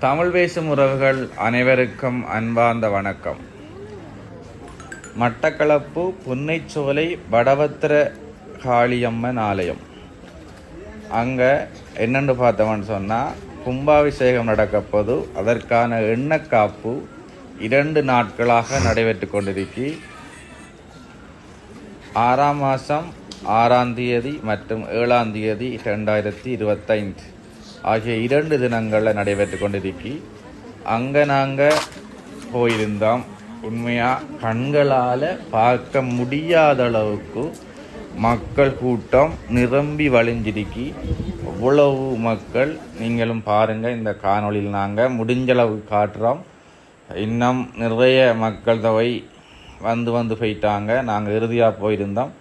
தமிழ் பேசும் உறவுகள் அனைவருக்கும் அன்பார்ந்த வணக்கம். மட்டக்களப்பு புன்னைச்சோலை வடபத்திர காளியம்மன் ஆலயம். அங்கே என்னென்னு பார்த்தோம்னு சொன்னால், கும்பாபிஷேகம் நடக்கப்போது அதற்கான எண்ணக்காப்பு 2 நாட்களாக நடைபெற்று கொண்டிருக்கி 6ஆம் மாதம் 6ஆம் தேதி மற்றும் 7ஆம் தேதி 2025 ஆகிய 2 தினங்களில் நடைபெற்று கொண்டிருக்கி அங்கே நாங்கள் போயிருந்தோம். உண்மையாக கண்களால் பார்க்க முடியாத அளவுக்கு மக்கள் கூட்டம் நிரம்பி வழிஞ்சிருக்கி. அவ்வளவு மக்கள், நீங்களும் பாருங்கள். இந்த காணொளியில் நாங்கள் முடிஞ்சளவு காட்டுறோம். இன்னும் நிறைய மக்கள் தொகை வந்து போயிட்டாங்க. நாங்கள் இறுதியாக போயிருந்தோம்.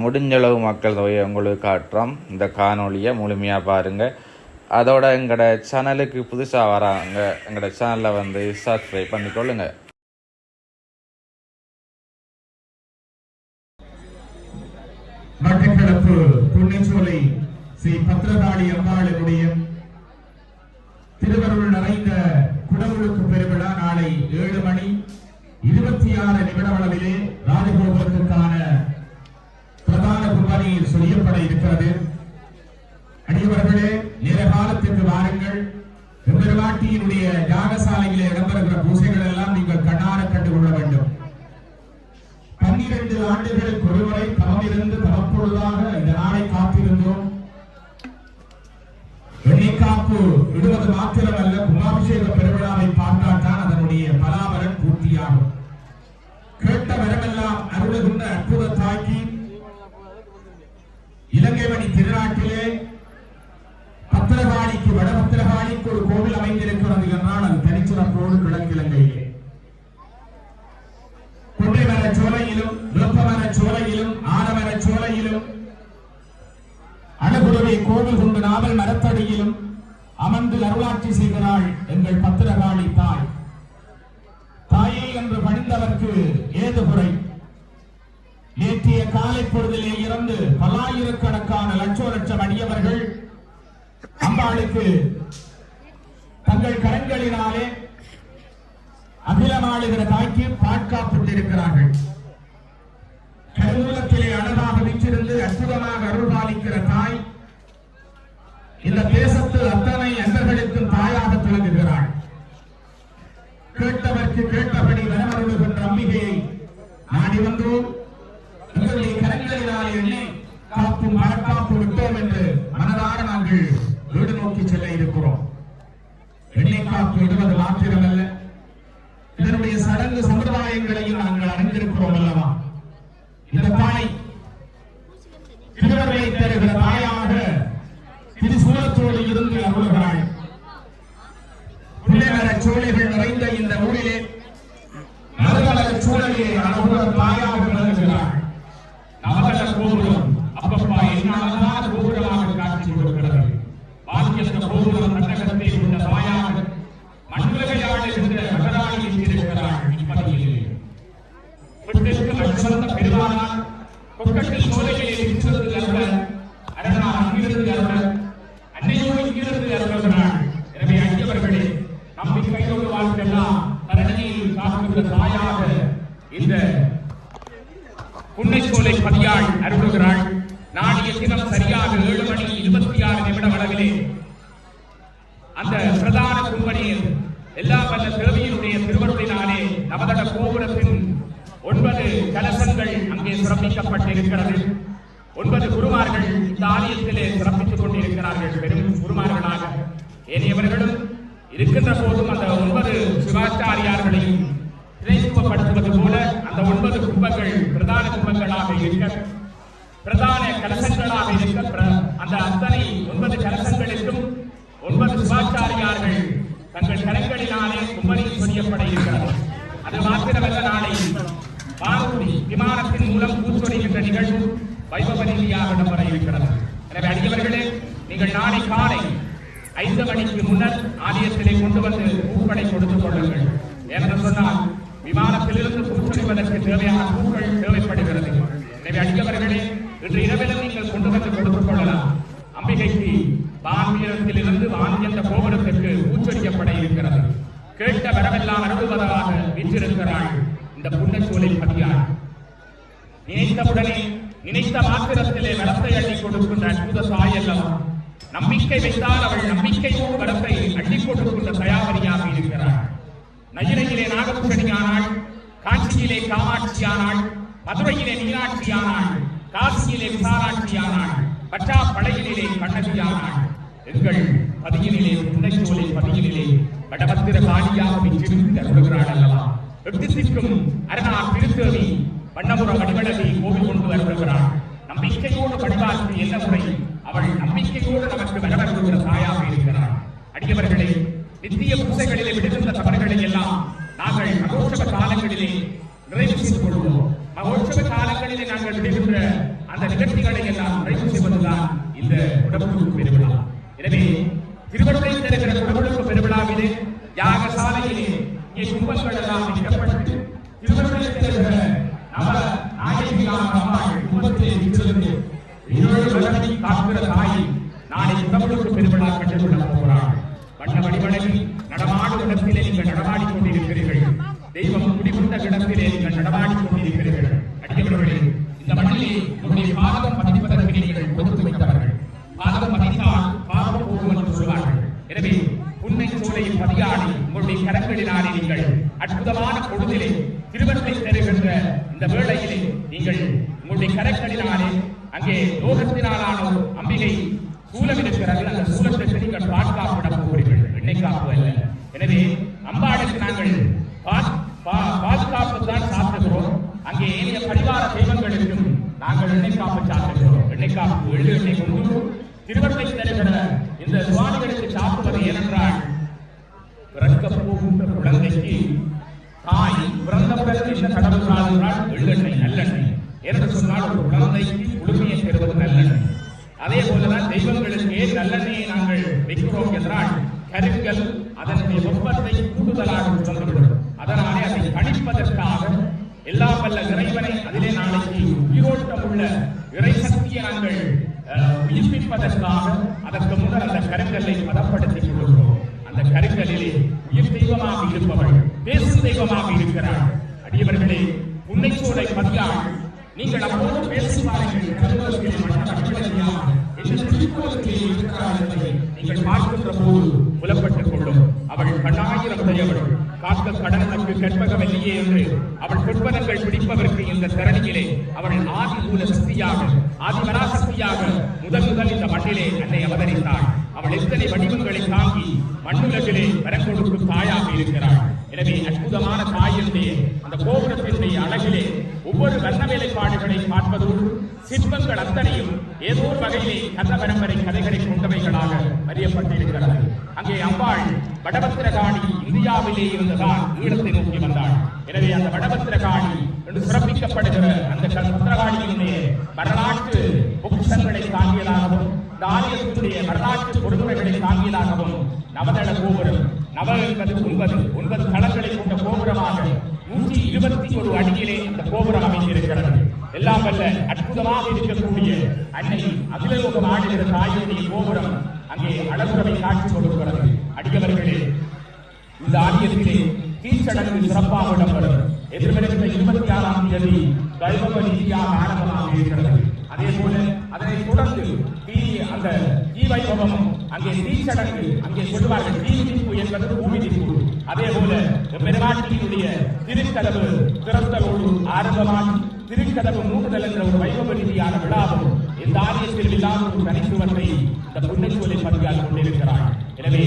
முடிஞ்சளவு மக்கள் தொகையை உங்களுக்கு காட்டுறோம். இந்த காணொளியை முழுமையாக பாருங்கள். அதோட எங்களோட சேனலுக்கு புதுசாக வராங்க, எங்களோட சேனலில் வந்து சப்ஸ்கிரைப் பண்ணிக்கொள்ளுங்க. மட்டக்களப்பு புன்னைச்சோலை ஸ்ரீ பத்திரகாளி அம்பாளுடைய திருவருள் நிறைந்த குடமுழுக்கு பெருவிழா நாளை 7 மணி 26 நிமிடம் அளவிலே ராஜகோபுரத்திற்கான பிரதான கும்பனியில் சொல்லியப்பட இருக்கிறது. அடியவர்களே, நேர காலத்திற்கு வாருங்கள். பெருமாட்டியினுடைய யாகசாலையிலே இடம்பெறுகிற பூசைகள் எல்லாம் நீங்கள் கண்ணார கண்டுகொள்ள வேண்டும். 12 ஆண்டுகளுக்கு ஒருமுறை தவமிருந்து தவப்பொழுதாக இந்த நாளை காத்திருந்தோம். வெள்ளிக்காப்பு இடுவது மாத்திரமல்ல, கும்பாபிஷேக பெருவிழாவை பார்த்தால்தான் அதனுடைய பலாபலன் பூர்த்தியாகும். கேட்ட வரமெல்லாம் அருளுகின்ற அற்புத தாக்கி இலங்கை மணி திருநாட்டிலே பத்திரகாளிக்கு வடபத்திரகாளிக்கு ஒரு கோவில் அமைந்திருக்கிறது என்றால் அது தனிச்சிறப்போடு கிழக்கிழங்கையிலே கொன்றைமர சோலையிலும் வேப்பமர சோலையிலும் ஆலமர சோலையிலும் அழகுருவை கோவில் கொண்டு நாவல் மரத்தடியிலும் அமர்ந்து அருளாட்சி செய்கிறாள் எங்கள் பத்திரகாளி தாய். தாயே என்று பணிந்தவர்க்கு ஏது குறை? நேற்றைய காலை பொழுதிலே இருந்து பல்லாயிரக்கணக்கான லட்சம் அடியவர்கள் அம்பாளுக்கு தங்கள் கரங்களினாலே அகிலமாளுகிற தாய்க்கு பாட்காப்பட்டிருக்கிறார்கள். கருவூலத்திலே அழகாக வீற்றிருந்து அற்புதமாக அருள் பாலிக்கிற தாய் இந்த தேசத்து அத்தனை அன்பர்களுக்கும் தாயாக திகழ்கிறாள். கேட்டவர்க்கு கேட்டபடி வரமருளுகின்ற அம்பிகையை நாடி வந்தோம். உங்களுடைய கரங்களினாலே எண்ணி காப்பும் பாட்காப்பு விட்டோம் என்று மனதார நாங்கள் வீடு நோக்கி செல்ல இருக்கிறோம். எண்ணெய் காப்பு இடுவது மாத்திரமல்ல, இதனுடைய சடங்கு சம்பிரதாயங்களையும் நாங்கள் அறிந்திருக்கிறோம் அல்லவா? இந்த தாய் திருவருளை தருகிற தாயாக திருசூலத்தோடு இருந்து அருள்கிறாள். புள்ளைமர சோலைகள் நிறைந்த இந்த ஊரிலே மறுமலர சூழலே அழகுற தாயாக விளங்குகிறாள். நவமலர கோபுரம் அப்பப்பா என்னாலதான் கோபுரமாக காட்சி கொடுக்கிறது. பாக்கியத்த கோபுரம் கட்டகத்தை கொண்ட தாயாக மண்ணுலகையாடுகின்ற மகராணியில் இருக்கிறாள். இப்பதியிலே பெண்களுக்கு மற்றொந்த பெருமானார் கொக்கட்டில் சோலையிலே விற்றிருந்து அருள் அரணா அங்கிருந்து அருள் அன்னையோ இங்கிருந்து அருள்கிறாள். எனவே அடியவர்களே, நம்பிக்கையோடு வாழ்க்கெல்லாம் தரணியில் காக்கின்ற தாயாக இந்த புன்னைச்சோலை பதியாள் அருள்கிறாள். நாடிய தினம் சரியாக 7 மணி 26 நிமிடம் அளவிலே அந்த பிரதான கும்பனியில் எல்லா வல்ல தேவியினுடைய திருவருளினாலே நவதட கோபுரத்தின் 9 கலசங்கள் அங்கே சிறப்பிக்கப்பட்டிருக்கிறது. 9 குருமார்கள் இந்த ஆலயத்திலே சிறப்பித்துக் கொண்டிருக்கிறார்கள். பெரும் குருமார்களாக ஏனையவர்களும் இருக்கின்ற போதும் அந்த 9 சிவாச்சாரியார்களையும் இணைத்துவப்படுத்துவது போல அந்த 9 கும்பங்கள் பிரதான கும்பங்களாக இருக்க, பிரதான கலசங்களாக இருக்க, அந்த அத்தனை 9 கலசங்களுக்கும் 9 சிவாச்சாரியார்கள் தங்கள் கரங்களினாலே கும்பனில் சொரியப்பட இருக்கிறது. அது மாத்திரமல்ல, நாளை வானூர்தி விமானத்தின் மூலம் பூச்சொரிகின்ற நிகழ்வு வைபவ ரீதியாக இடம்பெற இருக்கிறது. எனவே அடியவர்களே, நீங்கள் நாளை காலை 5 மணிக்கு முன்னர் ஆலயத்திலே கொண்டு வந்து பூக்களை கொடுத்துக் கொள்ளுங்கள். ஏனென்று சொன்னால் விமானத்திலிருந்து பூச்சொரிவதற்கு தேவையான பூக்கள் தேவைப்படுகிறது. எனவே அடியவர்களே, இன்று இரவிலும் நீங்கள் கொண்டு வந்து கொடுத்துக் கொள்ளலாம். அம்பிகைக்கு வான்மீரத்திலிருந்து வான் என்ற கோபுரத்திற்கு பூச்சொரிக்கப்பட இருக்கிறது. கேட்ட வரமெல்லாம் அருள்வதாக வீற்றிருக்கிறாள் இந்த புன்னச்சோலை பதியாள். நினைத்தவுடனே நினைத்த மாத்திரத்திலே வரத்தை அள்ளி கொடுக்கின்ற அற்புத தாய் அல்லவா. நம்பிக்கை வைத்தால் அவள் நம்பிக்கையோடு வரத்தை அள்ளி கொடுக்கின்ற தயாவரியாக இருக்கிறாள். நயிலையிலே நாகபூஷணியானாள், காஞ்சியிலே காமாட்சியானாள், மதுரையிலே மீனாட்சியானாள், காசியிலே விசாலாட்சியானாள், பட்டாப்படையிலே கண்ணகியானாள். எங்கள் பதியினிலே புன்னச்சோலை பதியினிலே வடபத்திர காளியாக விற்றிருந்து அருள்கிறாள் அல்லவா. எட்டுத்திற்கும் அரணார் திருத்தேவி வண்ணபுர வடிவழகி கோவில் கொண்டு வருகிறாள். நம்பிக்கையோடு வழிபார்த்து என்ன முறை அவள் நம்பிக்கையோடு நமக்கு வரவருகிற தாயாக இருக்கிறாள். அடியவர்களே, நித்திய பூசைகளிலே விடுகின்ற தவறுகளை எல்லாம் நாங்கள் மகோற்சவ காலங்களிலே நிறைவு செய்து கொள்வோம். மகோற்சவ காலங்களிலே நாங்கள் விடுகின்ற அந்த நிகழ்ச்சிகளை எல்லாம் நிறைவு செய்வதுதான் இந்த குடமுழுக்கு பெருவிழா. எனவே திருவருளை தருகிற குடமுழுக்கு பெருவிழாவிலே யாகசாலையிலே இங்கே கும்பங்கள் எல்லாம் வைக்கப்பட்டு திருவருளை தருகிற நவ நாயகியாக அம்மாள் கும்பத்திலே இருக்கிறது. காக்கிற தாய் நாளை குடமுழுக்கு பெருவிழா கண்டுகொள்ள போகிறாள். வண்ண வடிவழகி நடமாடும் இடத்திலே நீங்கள் நடமாடிக் கொண்டிருக்கிறீர்கள். தெய்வம் குடிகொண்ட இடத்திலே நீங்கள் நடமாடிக் கொண்டிருக்கிறீர்கள். அடியவர்களே, இந்த மண்ணிலே உங்களுடைய பாதம் பதிப்பதற்கு நீங்கள் கொடுத்து வைத்தவர்கள். பாதம் பதித்தால் பாவம் போகும் என்று சொல்வார்கள். எனவே புன்னை சோலையில் பதியாடி உங்களுடைய கரங்களினாலே நீங்கள் அற்புதமான பொழுதிலே திருவருளை தருகின்ற இந்த வேளையிலே நீங்கள் உங்களுடைய கரங்களினாலே அங்கே லோகத்தினாலான அம்பிகை சூலம் இருக்கிறது. அந்த சூலத்தை நீங்கள் பாதுகாப்பிட போகிறீர்கள், எண்ணெய் காப்பு அல்ல. எனவே அம்பாளுக்கு நாங்கள் பாதுகாப்பு தான் சாத்துகிறோம். அங்கே ஏனைய பரிவார தெய்வங்களுக்கும் நாங்கள் எண்ணெய் காப்பு சாத்துகிறோம். எண்ணெய் காப்பு எள்ளு எண்ணெய் கொண்டு திருவருளை தருகிற இந்த சுவாமிகளுக்கு சாத்துவது ஏனென்றால் பிறக்க போகின்ற குழந்தைக்கு தாய் பிறந்தவுடன் என்ன கடவுள்கிறாள் என்றால் எள்ளெண்ணெய் நல்லெண்ணெய் என்று சொன்னால் ஒரு குழந்தைக்கு குளுமையை பெறுவது நல்லெண்ணெய். அதே போலதான் தெய்வங்களுக்கு நல்லெண்ணெயை நாங்கள் வைக்கிறோம் என்றால் கருங்கல் அதனுடைய வெப்பத்தை கூடுதலாக சுரந்துவிடும். அதனாலே அதை கணிப்பதற்காக எல்லாம் வல்ல இறைவனை அதிலே நாளைக்கு உயிரோட்டம் உள்ள இறை சக்தியை நாங்கள் உயிர்ப்பிப்பதற்காக அதற்கு முன்னர் அந்த கருங்கல்லை பதப்படுத்திக் கொள்கிறோம். அந்த கருங்கலிலே உயிர் தெய்வமாக இருப்பவள் பேசும் தெய்வமாக இருக்கிறாள். அடியவர்களே, புன்னைச்சோலை பதியாள் நீங்கள் அப்போது பேசி பாருங்கள். நீங்கள் பார்க்கின்ற போது புலப்பட்டுக் கொள்ளும். அவள் கண்ணாயிரம் உடையவள், காக்க கடனுக்கு கற்பகவல்லியே என்று அவள் பொற்பதங்கள் பிடிப்பதற்கு இந்த தரணியிலே அவள் ஆதி மூல சக்தியாக ஆதிவராசக்தியாக முதல் இந்த மண்ணிலே அன்னை அவதரித்தாள். அவள் எத்தனை வடிவங்களை தாங்கி மண்ணுலகிலே வரம் கொடுக்கும் தாயாக இருக்கிறாள். எனவே அற்புதமான தாயினுடைய அந்த கோபுரத்தினுடைய அழகிலே ஒவ்வொரு வர்ண வேலைப்பாடுகளை பார்ப்பதோடு சிற்பங்கள் அத்தனையும் ஏதோ ஒரு வகையிலே கந்த பரம்பரை கதைகளை கொண்டவைகளாக அறியப்பட்டிருக்கிறது. அங்கே அம்பாள் வடபத்திரகாளி இந்தியாவிலே இருந்ததால் ஈழத்தை நோக்கி வந்தாள். எனவே அந்த வடபத்திரகாளி என்று சிறப்பிக்கப்படுகிற அந்த பத்திரகாளியினுடைய வரலாற்று பொக்கிஷங்களை தாங்கியதாகவும் இந்த ஆலயத்தினுடைய வரலாற்று பொறுப்புகளை தாங்கியதாகவும் நவதள கோபுரம், நவ என்பது 9 தளங்களை கொண்ட கோபுரமாக 121 அடியிலே அந்த கோபுரம் அமைந்திருக்கிறது. எல்லாம் வல்ல அற்புதமாக இருக்கக்கூடிய அன்னை அகிலலோகம் ஆடுகிற தாயுடைய கோபுரம் அங்கே அழகுறவை காட்சி கொடுக்கிறது. அடியவர்களே, இந்த ஆலயத்திலே தீச்சடங்கு சிறப்பாக இடம்பெறும். எதிர்வருகின்ற 26ஆம் தேதி வைபவ ரீதியாக ஆரம்பமாக இருக்கிறது. அதே போல அதனை தொடர்ந்து அந்த தீ வைபவமும் அங்கே தீச்சடங்கு அங்கே சொல்லுவார்கள். தீ மிதிப்பு என்பது பூமி மிதிப்பு. அதே போல பெருமாட்டினுடைய திருக்கதவு திறத்தலோடு ஆரம்பமாகி திருக்கதவு மூடுதல் என்ற ஒரு வைபவ ரீதியான விழாவும் இந்த ஆலயத்தில் இல்லாத ஒரு தனித்துவத்தை இந்த புன்னைச்சோலை பதியால் கொண்டிருக்கிறார். எனவே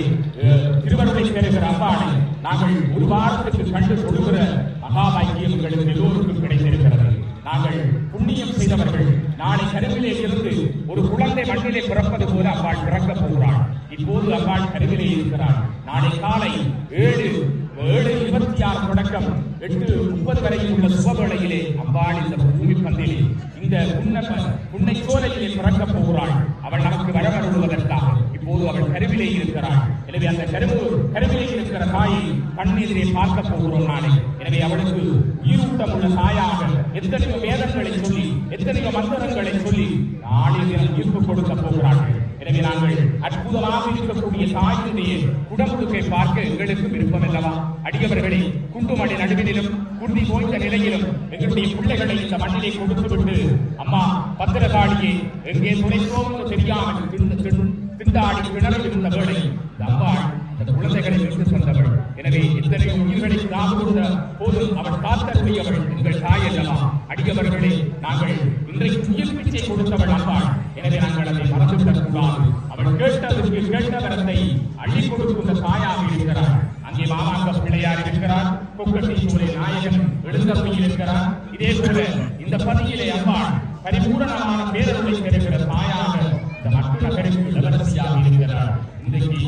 திருவருளை பெறுகிற அம்பாளை நாங்கள் ஒரு வாரத்துக்கு கண்டு கொடுக்கிற மகாபாக்கியம் எங்களுக்கு எல்லோருக்கும் கிடைத்திருக்கிறது. நாங்கள் புண்ணியம் செய்தவர்கள் நாளை கருவிலே இருந்து ஒரு குழந்தை மண்ணிலே பிறப்பது போல அம்பாள் பிறக்கப் போகிறாள். இப்போது அம்பாள் கருவிலே இருக்கிறாள். நாளை காலை 7:26 தொடக்கம் 8:30 வரையில் உள்ள சுபவேளையிலே அம்பாள் இந்த பூமி பந்திலே இந்த புன்னைச்சோலையிலே பிறக்கப் போகிறாள். அவள் நமக்கு வரவருவதற்காக இப்போது அவள் கருவிலே இருக்கிறாள். எனவே அந்த கருவிலே இருக்கிற தாயை கண்ணெதிரே பார்க்க போகிறோம் நாளை. எனவே அவளுக்கு உயிரூட்டம் உள்ள தாயாக எத்தனையோ வேதங்களை சொல்லி எத்தனையோ மந்திரங்களை சொல்லி நாளை தினம் ஈர்ப்பு கொடுக்க போகிறார்கள். எனவே நாங்கள் அற்புதமாக இருக்கக்கூடிய தாயினுடைய குடமுழுக்கை பார்க்க எங்களுக்கு விருப்பம் அல்லவா? அடியவர்களே, குண்டுமலை நடுவிலும் குருதி போய்ந்த நிலையிலும் எங்களுடைய பிள்ளைகளை இந்த மண்ணிலே கொடுத்துவிட்டு அம்மா பத்திரகாளியே எங்கே துணைத்தோம் என்று தெரியாமல் திண்டாடி கிணறு இருந்த வேளை இந்த அம்மாள் இந்த குழந்தைகளை விட்டு தந்தவள். எனவே இத்தனை உயிர்களை காவுகின்ற போதும் அவள் காத்தக்கூடியவள் எங்கள் தாய் அல்லவா? அடியவர்களே, நாங்கள் இன்றைக்கு உயிர் பிச்சை கொடுத்தவள் அம்பாள். எனவே நாங்கள் அதை மறந்துவிடக் கூடாது. அவள் கேட்டதற்கு கேட்ட வரத்தை அள்ளி கொடுக்கின்ற தாயாக இருக்கிறார். அங்கே மாமாங்க பிள்ளையார் இருக்கிறார், கொக்கட்டி சூழலை நாயகன் எழுந்தருளில் இருக்கிறார். இதே போல இந்த பதியிலே அம்பாள் பரிபூரணமான பேரருளை பெறுகிற தாயாக இந்த மற்ற நகருக்கு இளவரசியாக இருக்கிறார். இன்றைக்கு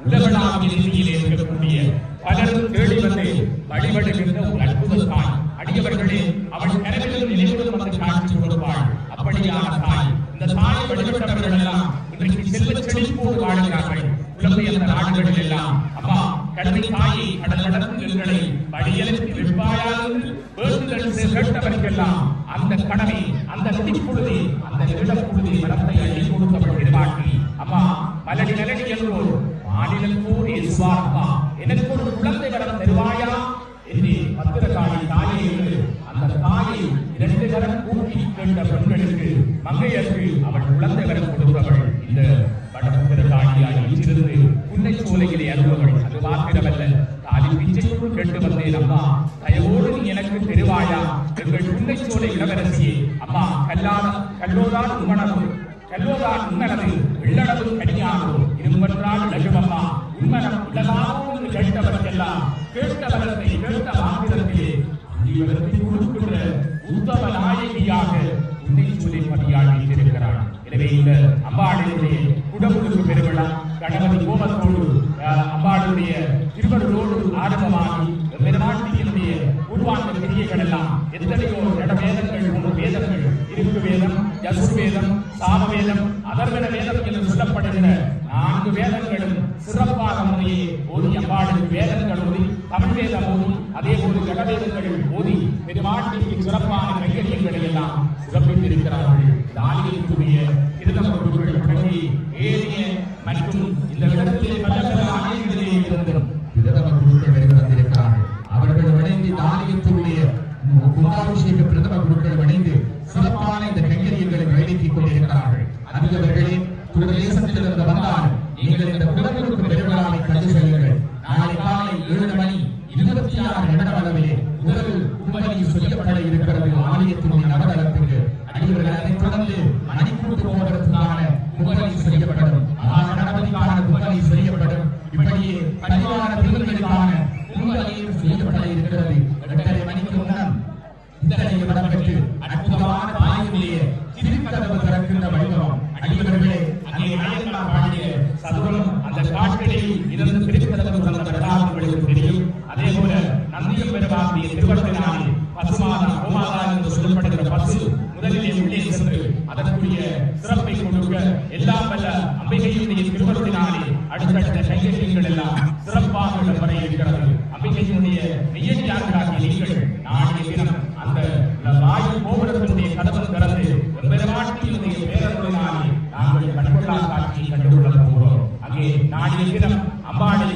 உலகளாவிய ரீதியில் இருக்கக்கூடிய பலரும் தேடி வந்து வழிபடுகின்ற ஒரு அற்புத தாய். அடியவர்களே, அவள் கனவிலும் நினைவிலும் வந்து காட்சி கொடுப்பாள். அப்படியான தாய். இந்த தாயை வழிபட்டவர்கள் எல்லாம் இன்றைக்கு செல்வ செழிப்போடு வாழ்கிறார்கள். புலம்பெயர்ந்த நாடுகளில் எல்லாம் அம்மா கல்வி தாயை கடல் எங்களை வழியெழுப்பி வெப்பாயாக வேண்டுதல் கேட்டவருக்கெல்லாம் அந்த கடமை, அந்த நொடிப்பொழுதே, அந்த நிமிடப்பொழுதே மரத்தை அள்ளி கொடுத்தவள் எதிர்பார்க்கி அம்மா மலடி நலடி என்போர் மாநிலத்தோடு எசுவார் அம்மா எனக்கு ஒரு குழந்தை வரம் தருவாயா என்று பத்திரகாளி தாயை என்று அந்த தாயை 2 கரம் கூட்டி கேட்ட பெண்களுக்கு மங்கையருக்கு அவள் குழந்தை வரம் கொடுத்தவள் இந்த பத்திரகாளியாய் வீற்றிருந்து புன்னை சோலையிலே அருள்வள். அது மாத்திரமல்ல, தாலி பிச்சைக்குள் கேட்டு வந்தேன் அம்மா, தயவோடு நீ எனக்கு தெருவாயா எங்கள் புன்னை சோலை இளவரசியே. அம்மா கல்லோதான் உண்மனதும் கல்லோதான் உண்மனது உள்ளளவு கனியானோ இரும்பென்றால் இலகுமம்மா உண்மனம் உள்ளதானோ என்று கேட்டவர்க்கெல்லாம் கேட்ட வரத்தை கேட்ட மாத்திரத்திலே இவரத்தை கொடுக்கின்ற உத்தம நாயகியாக புன்னை சோலை பதியாள் வீற்றிருக்கிறாள். எனவே இந்த அம்பாளுடைய குடமுழுக்கு பெருவிழா கணபதி கோபத்தோடு அம்பாளுடைய திருவருளோடு ஆரம்பமாகி பெருமாட்டியினுடைய உருவாக்க கிரியைகள் எல்லாம் எத்தனையோ வேதங்கள், 3 வேதங்கள், இருக்கு வேதம், யசுர் வேதம், சாம வேதம், அதர்வன வேதம் என்று சொல்லப்படுகிற 4 வேதங்களும் சிறப்பாக முறையே ஓதி அம்பாளுக்கு வேதங்கள் ஓதி, தமிழ் வேதம் ஓதி, அதே போல ஜடவேதங்கள் ஓதி பெருமாட்டிக்கு சிறப்பான கைகரியங்களை எல்லாம் சிறப்பித்திருக்கிறார்கள். ஆலயத்துடைய இருதம் பொருட்கள் தொடங்கி ஏரிய மற்றும் இந்த இடத்திலே பல ஆலயங்களிலே இருந்தும் பிரதம குருக்கள் வந்திருக்கிறார்கள். அவர்கள் இணைந்து ஆலயத்துடைய கும்பாபிஷேக பிரதம குருக்கள் இணைந்து சிறப்பான இந்த கைங்கரியங்களை நிறைவேற்றிக் கொண்டிருக்கிறார்கள். அதிகவர்களே, தேசத்திலிருந்து வந்தாலும் நீங்கள் இந்த குடமுழுக்கு பெருவிழாவை கண்டு செல்லுங்கள். நாளை காலை 7:26 நிமிடம் அளவிலே முதல் கும்பலி சொல்லப்பட இருக்கிறது ஆலயத்தினுடைய நவதளத்துக்கு. அடிவர்கள் அதைத் தொடர்ந்து மணிக்கூட்டு போவதற்கான கும்பலி செய்யப்படும். கணபதிக்கான கும்பலி செய்யப்படும். இப்படியே பரிவார பிரிவுகளுக்கான கும்பலியும் செய்யப்பட இருக்கிறது. 8:30 மணிக்கு முன்னம் இத்தகைய இடம்பெற்று அற்புதமான தாயினுடைய திருக்கதவு திறக்கின்ற வைபவம். அடிவர்களே, அங்கே நாயன்மார் பாடிய சதுரம் அந்த காட்டிலே இருந்து திருக்கதவு திறந்த விழாவும் உங்களுக்கு தெரியும். அதே போல நந்தியம் பெருமானுடைய திருவள்ளுவனாலே பசுமாதா கோமாதா என்று சொல்லப்படுகிற பசு முதலிலே உள்ளே சென்று அதற்குரிய சிறப்பை கொடுக்க எல்லாம் வல்ல அம்பிகையுடைய திருவள்ளுவனாலே அடுத்தடுத்த கையெழுத்துகள் எல்லாம் சிறப்பாக இடம்பெற இருக்கிறது. அம்பிகையினுடைய மெய்யடியார்களாகிய நீங்கள் நாளைய தினம் அந்த வாயு கோபுரத்தினுடைய கதவு திறந்து பெருமாட்டியினுடைய பேரருளினாலே நாங்கள் கண்கொள்ளா காட்சியை கண்டுகொள்ள போகிறோம். அங்கே நாளைய தினம் அம்பாளை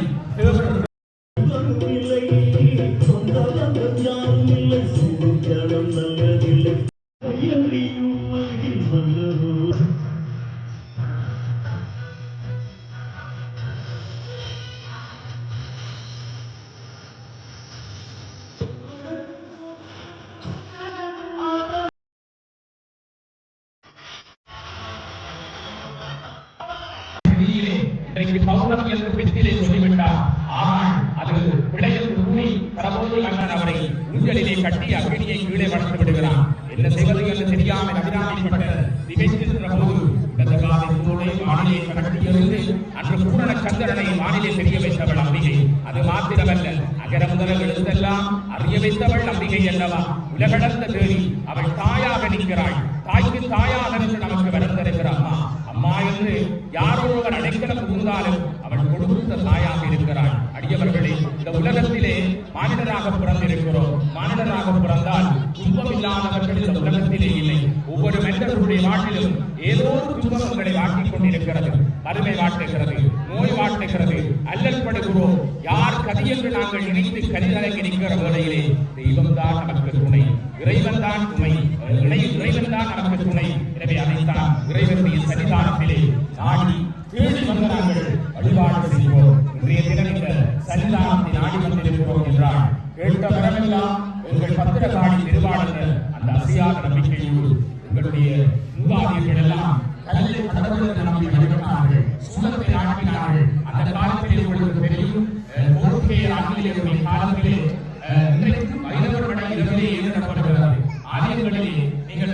பௌர்ணமி என்று பித்திலே சொல்லிவிட்டார். ஆனால் அது பிழையில் கூறி பரபோது மன்னன் அவரை ஊஞ்சலிலே கட்டி அக்னியை கீழே வளர்த்து விடுகிறான். என்ன செய்வது என்று தெரியாமல் அபிராமிப்பட்ட திகைத்திருக்கிற போது இடதுகாலை தோளை வானிலே கடத்தியிருந்து அன்று பூரண சந்திரனை வானிலே தெரிய வைத்தவள் அம்பிகை. அது மாத்திரமல்ல, அகர முதல எழுத்தெல்லாம் அறிய வைத்தவள் அம்பிகை அல்லவா? உலகளந்த தேவி அவள் தாயாக நிற்கிறாள். தாய்க்கு தாயாக என்று நமக்கு வரம் தருகிறார். அம்மா என்று யாரொருவர் அடைக்கலம் புகுந்தாலும் அவள் கொடுத்த தாயாக இருக்கிறாள். அடியவர்களே, இந்த உலகத்திலே மானிடராக பிறந்திருக்கிறோம். மானிடராக பிறந்தால் துன்பம் இல்லாதவர்கள் இந்த உலகத்திலே இல்லை. ஒவ்வொரு மனிதர்களுடைய நாட்டிலும் ஏதோ ஒரு துன்பங்களை வாட்டிக் கொண்டிருக்கிறது. வறுமை வாட்டுகிறது, நோய் வாட்டுகிறது, அல்லல் படுகிறோம். யார் கதி என்று நாங்கள் நினைத்து கரிதலங்கி நிற்கிற வேளையிலே தெய்வம் தான் நமக்கு துணை, இறைவன் தான் துணை, இறைவன் தான் நமக்கு துணை. எனவே அதைத்தான் இறைவனுடைய சன்னிதானத்திலே நாடி தேடி வந்து நாங்கள் வழிபாடு செய்கிறோம். இன்றைய தினம் இந்த சன்னிதானத்தை நாடி வந்திருக்கிறோம் என்றால் கேட்ட வரமெல்லாம் எங்கள் பத்திரகாளி திருவாளர்கள் அந்த அசையாத நம்பிக்கையோடு எங்களுடைய மூதாதையர்கள் எல்லாம் கல்லை கடவுளுக்கு நம்பி வழிபட்டார்கள், சூலத்தை நாட்டினார்கள். அந்த காலத்திலே உங்களுக்கு தெரியும், போர்த்துகேயர் ஆங்கிலேயருடைய காலத்திலே இன்றைக்கு வைரவர் படை இரவிலே எழுதப்படுகிறது. ஆலயங்களிலே நீங்கள்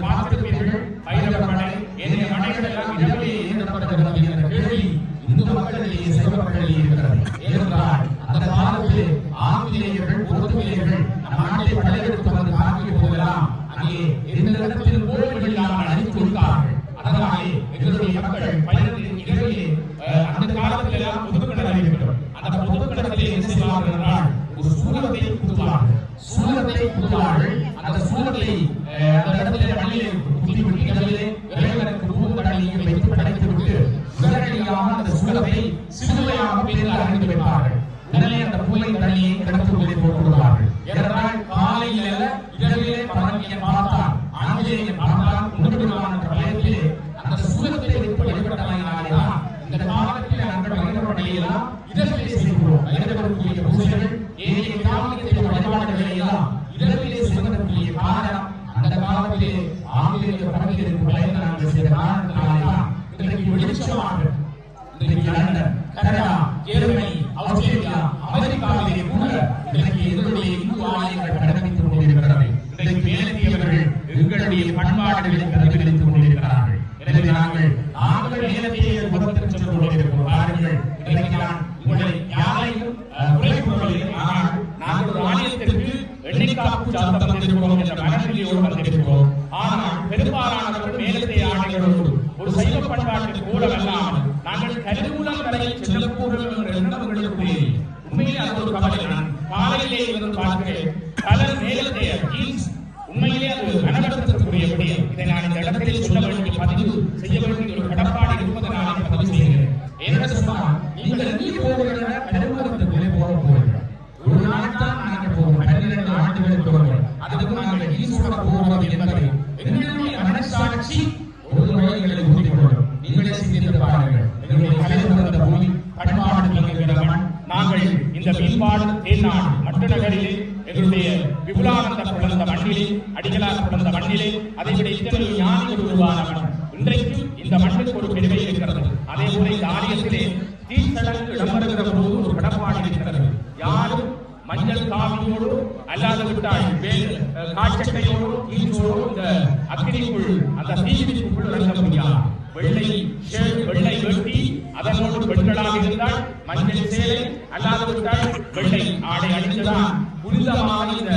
பார்த்திருப்பீர்கள், வைரவர் படை ஏனைய படைகள் எல்லாம் இரவிலே எழுதப்படுகிறது என்ற கேள்வி இந்து மக்களிடையே சைவ மக்களிடையே இருக்கிறது. ஏனென்றால் அந்த காலத்தில் ஆங்கிலேயர்கள் போர்த்துகேயர்கள் நம் நாட்டை படையெடுத்து வந்து தாக்கிய போதெல்லாம் அங்கே எந்த இடத்திலும் கோவில்கள் இல்லாமல் அழித்து விட்டார்கள். அதனாலே எங்களுடைய மக்கள் பயந்து இரவிலே அந்த காலத்தில் எல்லாம் பொதுக்கிணறு இருக்கிறோம். அந்த பொதுக்கிணத்திலே என்ன செய்வார்கள் என்றால் ஒரு சூலத்தை குத்துவார்கள். அந்த சூலத்தை அந்த இடத்திலே மண்ணிலே குத்தி விட்டு கடலிலே இறைவனுக்கு பூந்தடலியை வைத்து படைத்து விட்டு உடனடியாக அந்த சூலத்தை சிலுவையாக பேரில் அறிந்து வைப்பார்கள். உடனே அந்த பூவை தண்ணியை கிடத்துக்குள்ளே போட்டுவிடுவார்கள். ஏனென்றால் காலையில் இரவிலே பரங்கியை பார்த்தால் ஆங்கிலேயன் பார்த்தால் உணர்வுவான் என்ற பயத்திலே அந்த சூலத்தை வைத்து வழிபட்டமையினாலேதான் இந்த காலத்தில் நாங்கள் வைரவடையெல்லாம் இரவிலே செய்கிறோம். வைரவருக்குரிய பூஜைகள் ஏனைய கிராமத்திலே வழிபாடுகளை எல்லாம் இரவிலே செய்வதற்குரிய காரணம் அந்த காலத்திலே ஆங்கிலேய பரங்கியருக்கு பயந்து நாங்கள் செய்த காரணத்தினாலேதான் இன்றைக்கு வெளிச்சமாக இன்றைக்கு லண்டன், கனடா, ஜெர்மனி, ஆஸ்திரேலியா, அமெரிக்காவிலே கூட இன்றைக்கு எங்களுடைய இந்து ஆலயங்கள் கடமைத்துக் கொண்டிருக்கிறது. இன்றைக்கு மேலத்தியவர்கள் எங்களுடைய பண்பாடுகளை பிரதிபலித்துக் கொண்டிருக்கிறார்கள். எனவே நாங்கள் மேலத்தையே உலகத்திற்கு சென்று கொண்டிருக்கிறோம். பாருங்கள், இன்றைக்கு நான் உங்களை யாரையும் குறை கூறவில்லை. ஆனால் நாங்கள் ஒரு ஆலயத்திற்கு எண்ணிக்காப்பு சார்ந்த வந்திருக்கிறோம் என்ற மனநிலையோடு வந்திருக்கிறோம். ஆனால் பெரும்பாலானவர்கள் மேலத்தை ஆணைகளோடு ஒரு சைவ பண்பாட்டு கூடவல்லாமல் நாங்கள் கருவூலம் வரையில் செல்லக்கூடும் என்ற எண்ணங்களுக்கு உண்மையிலே அது ஒரு கவலை. நான் காலையிலே இருந்து பார்க்கிறேன், பலர் மேலத்தைய ஜீன்ஸ் உண்மையிலே அது மனவர்த்தத்துக்குரிய விடயம். இதை நான் இந்த இடத்திலே சொல்ல வேண்டிய பதிவு செய்ய வேண்டிய ஒரு கடப்பாடு இருப்பதனாலே பதிவு செய்கிறேன். என்ன சொன்னால், நீங்கள் எங்கே போகிறீர்கள்? கருவூலத்துக்குள்ளே போகிறோம். ஒரு நாள் தான் நாங்கள் போவோம், 12 ஆண்டுகளுக்கு போகிறோம். அதுக்கு நாங்கள் ஜீன்ஸோட போகிறது என்பதை எங்களுடைய மனசாட்சி ஒரு முறைகளை ஊட்டிக்கொள்ளும். நீங்களே சிந்தித்து பாருங்கள். எங்களுடைய கலைவந்த பூமி, பண்பாடு மிகுந்த மண். நாங்கள் இந்த மீன்பாடு தேனாடு மற்ற நகரிலே எங்களுடைய விபுலானந்த பிறந்த மண்ணிலே, அடிகளார் பிறந்த மண்ணிலே, அதை விட இத்தனை ஞானிகள் உருவான மண். இன்றைக்கும் இந்த மண்ணுக்கு ஒரு பெருமை இருக்கிறது. அதே போல இந்த ஆலயத்திலே தீர்த்தடங்கு இடம்பெறுகிற போது ஒரு கடப்பாடு இருக்கிறது. யாரும் மஞ்சள் காவியோடு அல்லாத விட்டால் வேறு காட்சட்டையோடு தீர்ச்சோடு இந்த அக்கினிக்குள் அந்த தீவிற்குள் இறங்க முடியாது. வெள்ளை வெட்டி அதனோடு பெண்களாக இருந்தால் மஞ்சள் சேலை, அல்லாத விட்டால் வெள்ளை ஆடை அணிந்துதான் புனிதமாக இந்த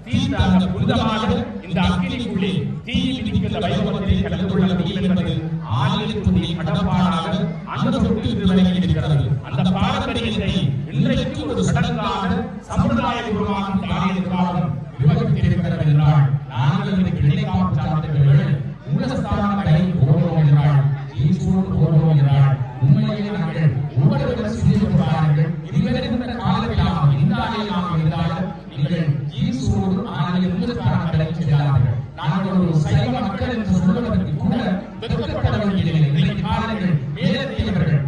தீர்த்த புனிதமாக இந்த அக்கினிக்குள்ளே தீயில் இருக்கின்ற வைபவத்திலே கலந்து கொள்ள முடியும் என்பது ஆலயத்தினுடைய கடப்பாடாக அந்த சொட்டு வழங்கி இருக்கிறது. அந்த பாரம்பரியத்தை இன்றைக்கு ஒரு சடங்காக சம்பிரதாய குருவாக இந்த ஆலயத்திற்காக நிர்வகித்திருக்கிறது என்றால் நாங்கள் இன்றைக்கு இணைக்காப்பு சார்ந்தவர்கள் மூலஸ்தானங்களை போடுவோம் என்றால், ஜீன்ஸோடு போடுவோம் என்றால், உண்மையிலே நாங்கள் ஒவ்வொருவரும் சிந்தித்து பாருங்கள். இதுவரைக்கும் காலத்திலாக இந்த ஆலயமாக இருந்தாலும் நீங்கள் ஜீன்ஸோடு ஆலயம் மூலஸ்தானங்களை செல்லார்கள். நாங்கள் ஒரு சைவ மக்கள் என்று சொல்வதற்கு கூட வெட்கப்பட வேண்டியதில்லை. இன்றைக்கு பாருங்கள், மேலத்தியவர்கள்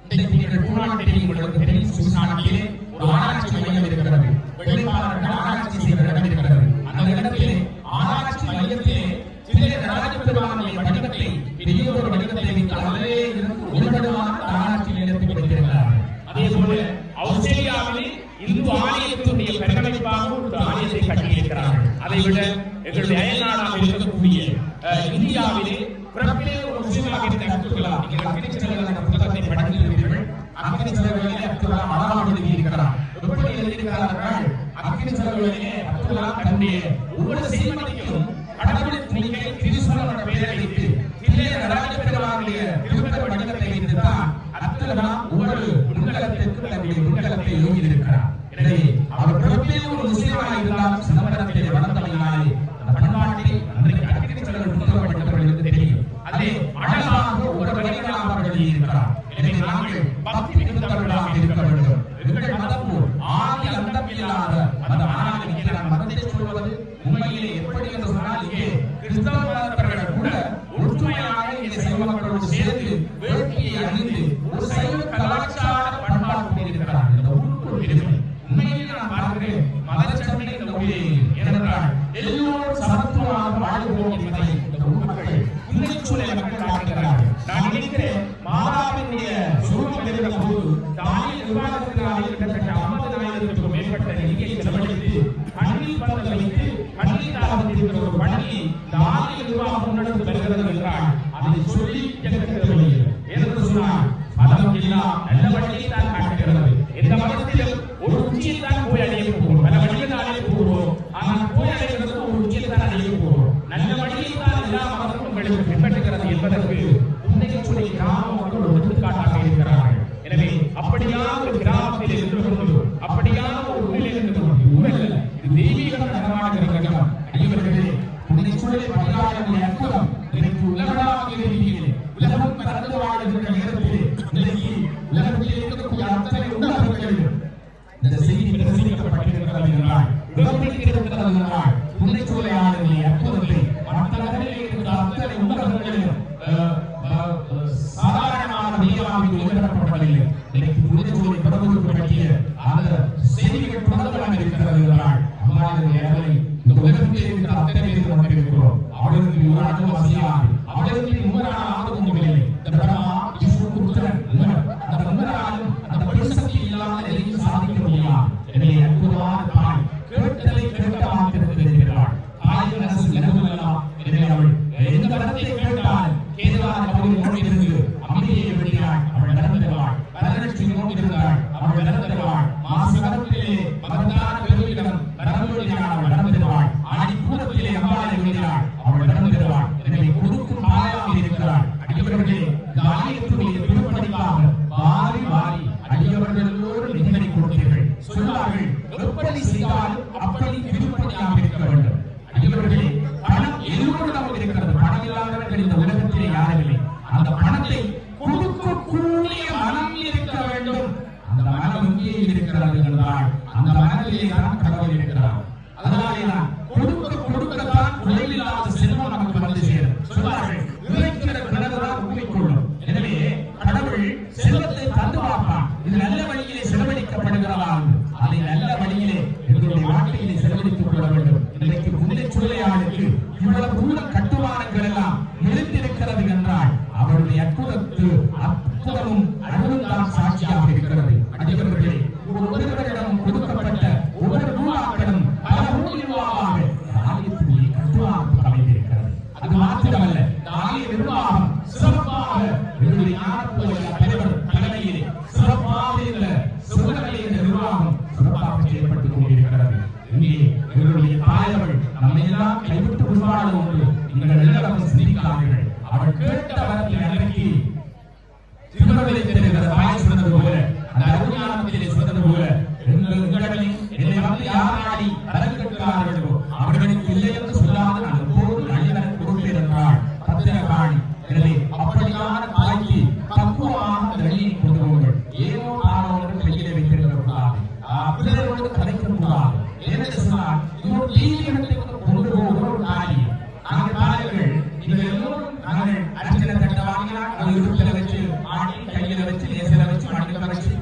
இன்றைக்கு நீங்கள் பூனான் தெரியும், உங்களுக்கு தெரியும், சுவிஸ் நாட்டிலே ஒரு ஆராய்ச்சி மையம் இருக்கிறது. வெள்ளைக்காரர்கள் ஆராய்ச்சி செய்கிற இடம் இருக்கிறது. அந்த இடத்திலே ஆராய்ச்சி மையத்திலே சிறிய ராஜபெருமானுடைய வடிவத்தை பெரிய ஒரு வடிவத்தை வைத்து அதிலே இருந்து ஒருவருமான ஆராய்ச்சி நிலையத்தை வைத்திருக்கிறார்கள். அதே போல ஆஸ்திரேலியாவிலே இந்து ஆலயத்தினுடைய பெருமைப்பாக ஒரு ஆலயத்தை கட்டியிருக்கிறார்கள். அதை விட எங்களுடைய அயல்நாடாக இருக்கக்கூடிய இந்தியாவிலே பிறப்பிலே ஒரு முஸ்லிமாக இருந்த அப்துல்லாம், நீங்கள் அக்கினிச்சிறகுகள் புத்தகத்தை படித்திருக்கிறீர்கள். அக்கினிச்சிறகுகளிலே அப்துல்லாம் அழகாக எழுதியிருக்கிறார். எப்படி எழுதியிருக்கிறார்கள்? அக்கினிச்சிறகுகளிலே அப்துல்லாம் தன்னுடைய ஒவ்வொரு செய்மதிக்கும் கடவுள் துணிக்கை திருசூலனோட பெயரை வைத்து தில்லை நடராஜ பெருமானுடைய திருப்பதி வடிவத்தை வைத்துதான் அப்துல்லாம் ஒவ்வொரு முன்களத்திற்கு தன்னுடைய முன்களத்தை எழுதியிருக்கிறார். எனவே அவர் பிறப்பிலே ஒரு முஸ்லிமாக இருந்தாலும் சிதம்பரத்திலே வளர்ந்தமையினாலே அந்த பண்பாட்டிலே அன்றைக்கு அக்கினிச்சிறகுகள் புத்தகம் படித்தவர்களுக்கு வருகிறது என்றால் அதை சொல்லி எங்க தேவையில்லை. என்று சொன்னால் மதம் எல்லாம் நல்ல வழியை தான் காட்டுகிறது. எந்த மதத்திலும் ஒரு உச்சியை தான் போய் அடைய போகிறோம், பல வழியை தான் அடைய போகிறோம். ஆனால் போய் அடைகிறது ஒரு உச்சியை தான் அடைய போகிறோம். நல்ல வழியை தான் எல்லா மதமும் உங்களுக்கு பின்பற்றுகிறது என்பதற்கு உண்மையை சொல்லி கிராம மக்கள் எடுத்துக்காட்டாக இருக்கிறார்கள். எனவே அப்படியான ஒரு கிராமத்தில் இருந்து கொண்டு அப்படியான ஒரு ஊரில் இருந்து கொண்டு ஊரல்ல, இது தெய்வீகம் நடமாடுகிற இடம். ஐயவர்களே, உன்னை சொல்லி பணியாளர்களுடைய அர்த்தம் எனக்கு உலகளாவிய ரீதியிலே உலகம் பறந்து வாழ்கின்ற நேரத்திலே இன்னைக்கு உலகத்திலே இருக்கக்கூடிய அத்தனை உலகங்களிலும் இந்த செய்தி பிரசரிக்கப்பட்டிருக்கிறது என்றால், உலகத்திலிருக்கிறது என்றால், உன்னை சொல்லையாளர்களுடைய அற்புதத்தை மற்ற நகரிலே இருக்கிற அத்தனை உலகங்களிலும் சாதாரணமான மீதாவில் உயர்த்தப்படவில்லை. இன்னைக்கு உன்னை சொல்லி பிரபுக்கு பற்றிய அந்த செய்திகள் பிரபலமாக இருக்கிறது என்றால், அம்மாவுடைய அவரை இந்த உலகத்தில் இருக்கிற அத்தனை பேர் கொண்டிருக்கிறோம். அவளுக்கு ஒரு அனுபவம் வசதியாது, அவளுக்கு நூறான ஆர்வம் இல்லை. இந்த பிரமா விஷ்ணு புத்திரன் அந்த முன்னராலும் அந்த பரிசக்தி இல்லாமல் எதையும் சாதிக்க முடியாது. எனவே அற்புதமான தாய் கேட்டலை கேட்ட மாத்திருக்கிறாள். தாய் மனசு நிலவுலாம். எனவே அவள் எந்த வரத்தை கேட்டால் கேதார கவுரி நோக்கிலிருந்து அம்பிகையை வெட்டினாள். அவள் நடந்துவாள். வரலட்சுமி நோக்கியிருந்தாள். அவள் நடந்துவாள். மாசகரத்திலே மகத்தான பெருவிடம் நடந்துவிட்டாள். அவள் நடந்துவாள். ஆடி பூரத்திலே அம்பாளை வெட்டினாள். அவள் நடந்துவாள். எனவே கொடுக்கும் தாயாக இருக்கிறாள். அடியவர்களே, இந்த ஆலயத்துடைய திருப்பணிக்காக வாரி வாரி அடியவர்களோடு நிகழை கொடுத்தீர்கள். சொன்னார்கள், எப்படி செய்தாலும் அப்படி திருப்பணியாக இருக்க வேண்டும். அடியவர்களே, பணம் எல்லோரிடம் இருக்கிறது. பணம் இல்லாதவர்கள் இந்த உலகத்திலே யாரும் இல்லை. அந்த பணத்தை கொடுக்கக்கூடிய மனம் இருக்க வேண்டும். அந்த மனம் இங்கே இருக்கிறது என்றால் அந்த மனத்திலே தான் கடவுள் இருக்கிறார். அதனாலே தான் கொடுக்கத்தான் குறைவில்லாத செல்வம் நமக்கு வந்து சேரும். சொல்வார்கள், இறைக்கிற கிணறுதான் ஊறிக்கொள்ளும். எனவே கடவுள் செல்வத்தை தந்து பார்ப்பான். இது நல்ல வழியிலே செலவழிக்கப்படுகிறதா, அதை நல்ல வழியிலே எங்களுடைய வாழ்க்கையிலே செலவழித்துக் கொள்ள வேண்டும். இன்றைக்கு முன்னை சொல்லையாளுக்கு இவ்வளவு தூர கட்டுமானங்கள் எல்லாம் எழுந்திருக்கிறது என்றால் அவருடைய அற்புதமும் அழகும் தான் சாட்சியாக இருக்கிறது. அடியவர்களே, ஒவ்வொருவரிடம் கொடுக்கப்பட்ட ஒவ்வொரு ரூபாக்களும் பல கோடி ரூபாவாக ஆலயத்திலே கட்டுமானம் அமைந்திருக்கிறது. அது மாத்திரமல்ல, ஆலய நிர்வாகம் சிறப்பாக என்னுடைய ஞானத்துவ தலைவர் தலைமையிலே சிறப்பாக இந்த சுகநிலை இந்த நிர்வாகம் சிறப்பாக செய்யப்பட்டுக் கொண்டிருக்கிறது. இங்கே எங்களுடைய தாயவள் நம்மை எல்லாம் கைவிட்டு உருவாடு ஒன்று நீங்கள் எல்லாரும் சிந்திக்கிறார்கள். அவள் கேட்ட வரத்தில் அடக்கி திருமணத்தை தெரிகிற தாய் சொன்னது போல, அந்த அருஞானத்திலே சொன்னது போல, எங்களிடம் என்னை வந்து யாராடி கலக்கிறார்களோ அவர்களுக்கு இல்லை என்று சொல்லாத அந்த போது அழிவன் கொடுப்பேன் என்றாள் பத்திரகாளி. எனவே அப்படியான தாய்க்கு பக்குவமான வெளியை கொண்டு போங்கள். ஏனோ ஆனவர்கள் கையிலே வைத்திருக்க கூடாது, பிறரோடு கலைக்க கூடாது. ஏனென்று சொன்னால் இன்னொரு தீவிரத்தை கொண்டு போகிற ஒரு காரியம். நாங்கள் தாயர்கள் நீங்கள் எல்லோரும் நாங்கள் அர்ச்சனை தட்ட வாங்கினால் அதை இடுப்பில் வச்சு ஆடி கையில வச்சு நேசில வச்சு மடியில வச்சு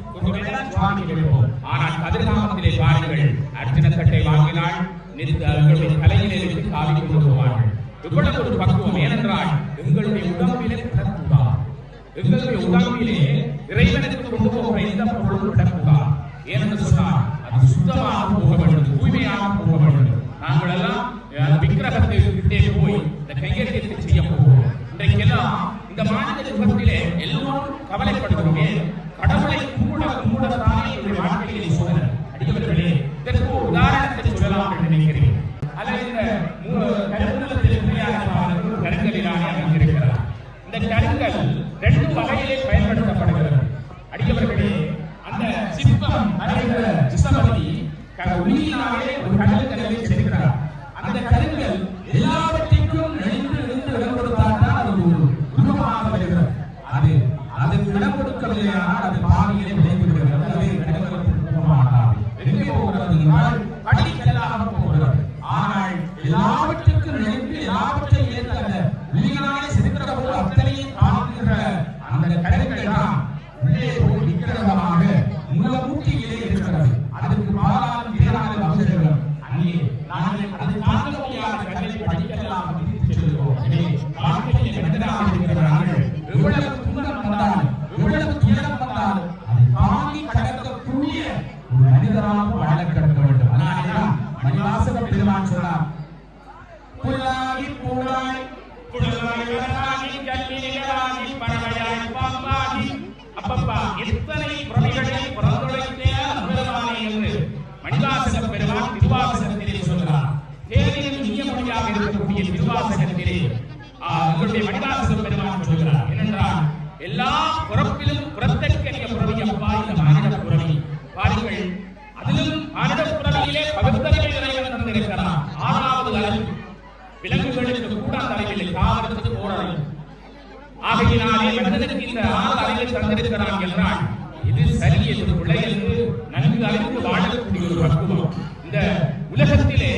சுவாமிக்கு வைப்போம். ஆனால் கதிர்காமத்திலே பாருங்கள், அர்ச்சனை தட்டை வாங்கினால் எங்களுடைய தலையிலே வைத்து காவி கொண்டு போவார்கள். இவ்வளவு ஒரு பக்குவம். ஏனென்றால் எங்களுடைய உடம்பிலே விடக்கூடாது. எங்களுடைய உடம்பிலே இறைவனுக்கு கொண்டு போகிற எந்த பொருளும் விடக்கூடாது. ஏனென்று சொன்னால் அது சுத்தமாக போக வேண்டும், தூய்மையாக போக வேண்டும். நாங்கள் எல்லாம் விக்கிரகத்திற்கிட்டே போய் இந்த கையெழுத்தை செய்ய போகிறோம். இன்றைக்கெல்லாம் இந்த மாநில யுகத்திலே எல்லோரும் கவலைப்படுகிறோமே, கடவுளை கும்பிடத்தானே என்னுடைய வாழ்க்கையிலே சோதனை. அடியவர்களே, இதற்கு ஒரு உதாரணத்தை சொல்லலாம் என்று நினைக்கிறேன். அல்லது இந்த கருங்கலத்தில் கருங்கலிலானே அமைந்திருக்கிறார். இந்த கருங்கல் 2 வகையிலே பயன்படுத்தப்படுகிறது. அடியவர்களே, அந்த மரமாகி கல்வி நிகழாகி பறவையாய் பாம்பாகி அப்பப்பா எத்தனை பிறவிகளை பிறந்துழைத்தே பெருமானே என்று மணிவாசக பெருமான் திருவாசகத்திலே சொல்கிறார். தேதியில் இனிய மொழியாக இருக்கக்கூடிய திருவாசகத்திலே எங்களுடைய மணிவாசக பெருமான் சொல்கிறார். ஏனென்றால் எல்லா பிறப்பிலும் புறத்தற்கரிய புறவி அப்பா இந்த மானிட புறவி பாருங்கள். அதிலும் மானிட புறவியிலே பகுத்தறிவை இறைவன் தந்திருக்கிறார். 6வது அளவு விலங்குகளுக்கு கூட அந்த அறிவில்லை, தாவரத்துக்கு ஓரளவு. ஆகையினாலே மனிதனுக்கு இந்த 6 அறிவை தந்திருக்கிறான் என்றால் இது சரி, எது பிழை என்று நன்கு அறிந்து வாழக்கூடிய ஒரு பக்குவம். இந்த உலகத்திலே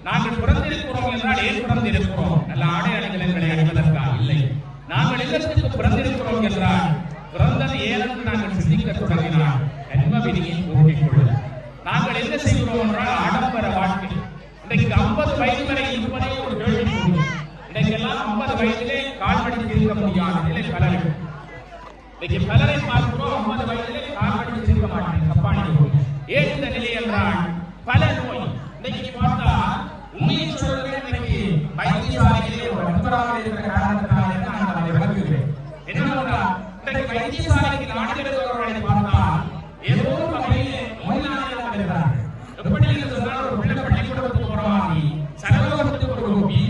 நாங்கள் பிறந்திருக்கிறோம் என்றால் ஏன் பிறந்திருக்கிறோம்? நல்ல ஆடை அணிகலன்களை அணிவதற்காக இல்லை. நாங்கள் இல்லத்துக்கு பிறந்திருக்கிறோம் என்றால் பிறந்தது ஏனென்று நாங்கள் சிந்திக்க தொடங்கினால் ஜன்ம விதியை போக்கிக் கொள்ளும். நாங்கள் என்ன செய்கிறோம் என்றால் ஆடம்பர வாழ்க்கை. இன்றைக்கு 50 வயது வரை இருப்பதே ஒரு கேள்வி. இன்றைக்கெல்லாம் 50 வயதிலே கால்படி இருக்க முடியாத நிலை பலருக்கு. இன்னைக்கு பலரை பார்க்கிறோம் 50 வயதிலே கால்படி இருக்க மாட்டேன் தப்பான ஏன் இந்த நிலை என்றால் பல நோய். இன்னைக்கு பார்த்தா உண்மையை சொல்றது இன்னைக்கு வைத்தியசாலையிலே ஒரு நண்பராக இருக்கிற காரணத்தினாலே நான் அதை விளக்குகிறேன். என்னன்னா இன்னைக்கு வைத்தியசாலைக்கு நாடுகிறவர்களை பார்த்தால் ஏதோ வகையிலே நோயாளியாக இருக்கிறார்கள். எப்படி சொன்னால் ஒரு பிள்ளை பள்ளிக்கூடத்துக்கு போறவாங்க சரலோகத்துக்கு ஒரு கோப்பி,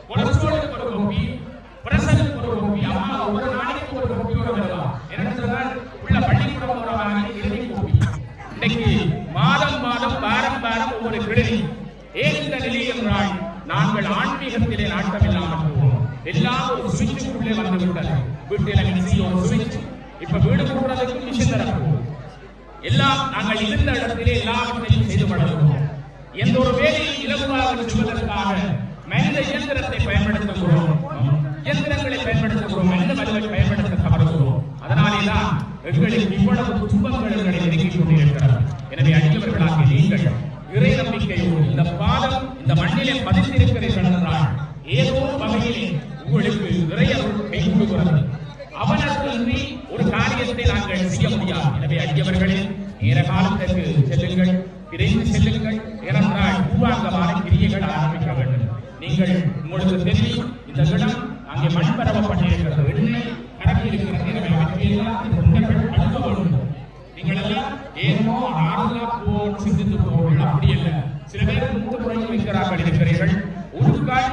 கொலஸ்ட்ராலுக்கு ஒரு கோப்பி, பிரஷருக்கு ஒரு கோப்பி, அம்மா ஒவ்வொரு நாளைக்கு ஒரு கோப்பியோட வருவாங்க. என்ன சொன்னால் பிள்ளை பள்ளிக்கூடம் போறவாங்க கிளி கோப்பி. இன்னைக்கு மாதம் மாதம் வாரம் வாரம் ஒவ்வொரு கிளி. ஏன் இந்த நிலை என்றால் நாங்கள் ஆன்மீகத்திலே நாட்டம் இல்லாமல் போவோம். எல்லாம் ஒரு சுவிட்சுக்குள்ளே வந்து விட்டது. வீட்டில் ஒரு சுவிட்ச், இப்ப வீடு போடுறதுக்கு மிஷின் தரப்போம். எல்லாம் நாங்கள் இருந்த இடத்திலே எல்லாவற்றையும் செய்து பழகுவோம். எந்த ஒரு வேலையை இலகுவாக செய்வதற்காக மனித இயந்திரத்தை பயன்படுத்துகிறோம், இயந்திரங்களை பயன்படுத்துகிறோம், மனித வலுவை பயன்படுத்த தவறுகிறோம். அதனாலேதான் எங்களுக்கு இவ்வளவு துன்பங்கள் எங்களை நெருங்கிக் கொண்டிருக்கிறது. எனவே அடியவர்களாக நீங்கள் இறை நம்பிக்கையோடு இந்த பாதம் இந்த மண்ணிலே பதித்திருக்கிறீர்கள் என்றால் ஏதோ வகையிலே உங்களுக்கு இறையருள் கை கொடுக்கிறது. அவனத்தின்றி ஒரு காரியத்தை நாங்கள் செய்ய முடியாது. எனவே அடியவர்களே நேர காலத்திற்கு செல்லுங்கள், விரைந்து செல்லுங்கள். ஏனென்றால் பூர்வாங்கமான கிரியைகள் ஆரம்பிக்க வேண்டும். நீங்கள் உங்களுக்கு தெரியும் இந்த இடம் அங்கே மண் பரவப்பட்டிருக்கிறது, எண்ணெய் கடலில் இருக்கிறது. எனவே அவற்றையெல்லாம் அழுக வேண்டும். நீங்கள் எல்லாம் ஏனோ ஆறுதலா போன்னு சிந்தித்து போவீர்கள். அப்படி இல்லை. சில பேர் மூன்று முறை வைக்கிறார்கள் இருக்கிறீர்கள். ஒரு கால்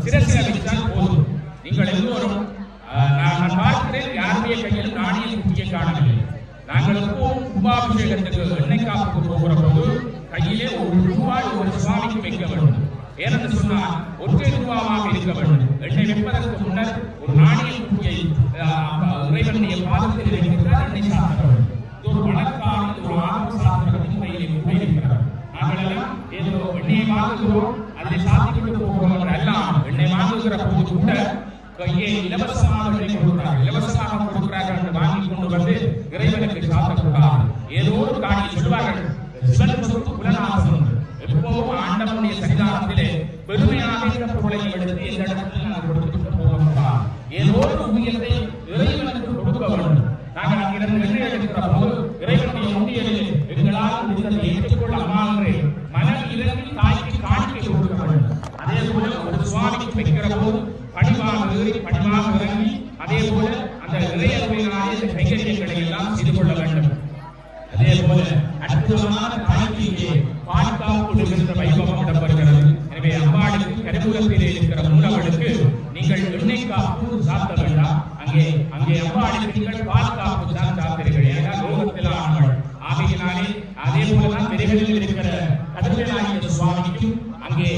சிரசில வைத்தால் போதும். நீங்கள் எல்லோரும் நான் பார்க்கிறேன் யாருடைய கையில் நாணய குட்டியை காணவில்லை. நாங்களுக்கும் கும்பாபிஷேகத்துக்கு எண்ணெய் காப்புக்கு போகிற போது கையிலே ₹1 ஒரு சுவாமிக்கு வைக்க வேண்டும். ஏனென்று சொன்னால் ஒற்றை ரூபாவாக இருக்க வேண்டும். எண்ணெய் வைப்பதற்கு முன்னர் ஒரு நாணய குட்டியை இறைவனுடைய பாதத்தில் வைக்கின்றார். எண்ணெய் சாப்பிட வேண்டும். இது ஒரு வழக்கான ஒரு ஆரம்ப சாஸ்திர முறையிலே இருக்கிறார். நாங்கள் எல்லாம் ஏதோ எண்ணெயை வாங்குகிறோம், அதில் சாத்திட்டு போகிறோம் எல்லாம். எண்ணெய் வாங்குகிற போது கூட கையை இலவசமாக கொடுக்கிறார்கள். இலவசமாக கொடுக்கிறார்கள் என்று வாங்கி கொண்டு வந்து இறைவனுக்கு சாத்தக்கூடாது. ஏதோ ஒரு காணியை சொல்வார்கள், சிவன் சொத்து புலனாசம். எப்போதும் ஆண்டவனுடைய சன்னிதானத்திலே பெருமையாக இந்த பொருளை எடுத்து எந்த இடத்துல நாங்கள் கொடுத்துட்டு போகக்கூடாது. ஏதோ ஒரு ஊழியத்தை இறைவனுக்கு கொடுக்க வேண்டும். நாங்கள் அங்கிருந்து எண்ணெய் எடுக்கிற போது இறைவனுடைய உண்டியலில் எங்களால் முடிந்ததை ஏற்றுக்கொள்ள அம்மான்றே மனம் இறங்கி தாய்க்கு காணிக்கை கொடுக்க வேண்டும். அதே போல ஒரு சுவாமிக்கு வைக்கிற போது பணிவாக இறங்கி அதே போல அந்த இறையர்வையினாலே இந்த கைகரியங்களை எல்லாம் செய்து கொள்ள வேண்டும். அதே போல அற்புதமான தாய்க்கு பாதுகாப்பு இருந்த வைபவம் இடம்பெறுகிறது. எனவே அம்பாளுக்கு கருவூலத்திலே இருக்கிற மூலவனுக்கு நீங்கள் எண்ணெய் காப்பு சாத்த வேண்டாம். அங்கே அம்பாளுக்கு நீங்கள் பாதுகாப்பு தான் சாப்பிடுகிறீர்கள். ஏன்னா லோகத்தில் ஆனவள். ஆகையினாலே அதே போலதான் விரைவில் இருக்கிற கதிர்வேலாகிய சுவாமிக்கும் அங்கே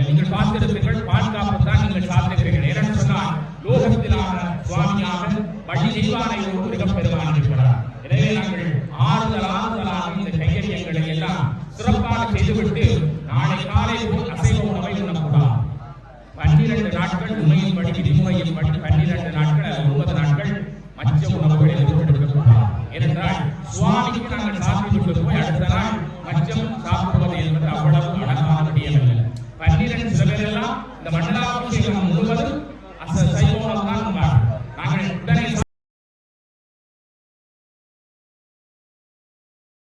நீங்கள் பார்த்திருப்பீர்கள் பாதுகாப்பு தான் நீங்கள் சாப்பிடுகிறீர்கள். ஏன்னு சொன்னால் லோகத்திலான சுவாமியாக வழி தெய்வானையோடு மிகப்பெருமான் இருக்கிறார். எனவே நாங்கள் ஆறுதலாக இந்த கையெழுங்களை எல்லாம் சிறப்பாக செய்துவிட்டு நாளை காலை அசைவ உணவை உண்ணக்கூடாது. 12 நாட்கள் உண்மையின்படி விதிமுறையின்படி 12 நாட்கள் 9 நாட்கள் மச்ச உணவுகளை எடுக்கக்கூடாது. ஏனென்றால் சுவாமிக்கு நாங்கள் சாப்பிட்டு போய் அடுத்த நாள் மச்சம் சாப்பிடுவது என்பது அவ்வளவு அழகான விடயமல்ல. 12 சில பேரெல்லாம் இந்த மண்டல